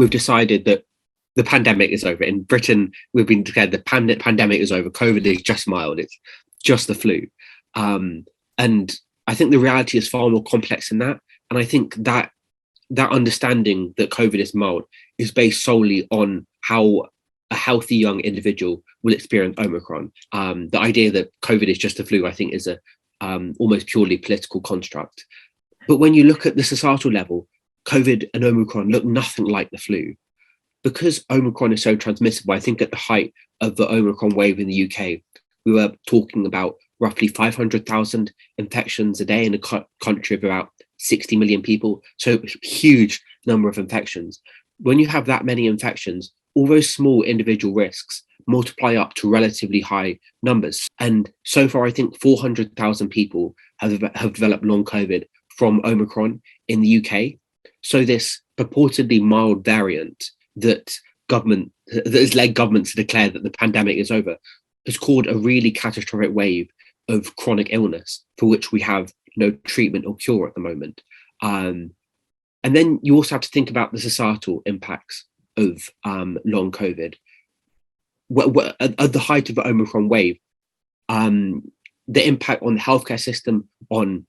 we've decided that the pandemic is over. In Britain, we've been declared the pandemic is over. COVID is just mild. It's just the flu. And I think the reality is far more complex than that. And I think that understanding that COVID is mild is based solely on how a healthy young individual will experience Omicron. The idea that COVID is just the flu, I think, is a almost purely political construct. But when you look at the societal level, COVID and Omicron look nothing like the flu. Because Omicron is so transmissible, I think at the height of the Omicron wave in the UK, we were talking about roughly 500,000 infections a day in a country of about 60 million people. So huge number of infections. When you have that many infections, all those small individual risks multiply up to relatively high numbers. And so far, I think 400,000 people have developed long COVID from Omicron in the UK. So this purportedly mild variant that has led government to declare that the pandemic is over has caused a really catastrophic wave of chronic illness for which we have no treatment or cure at the moment. And then you also have to think about the societal impacts of long COVID. At the height of the Omicron wave, the impact on the healthcare system, on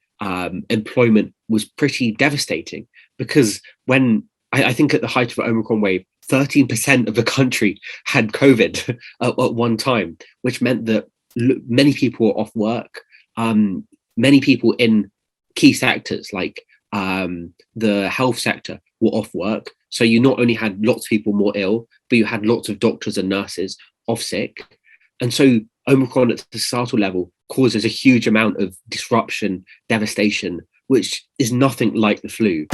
employment was pretty devastating, because when I think at the height of the Omicron wave, 13% of the country had COVID at one time, which meant that many people were off work. Many people in key sectors like the health sector were off work. So you not only had lots of people more ill, but you had lots of doctors and nurses off sick. And so Omicron at the societal level causes a huge amount of disruption, devastation, which is nothing like the flu.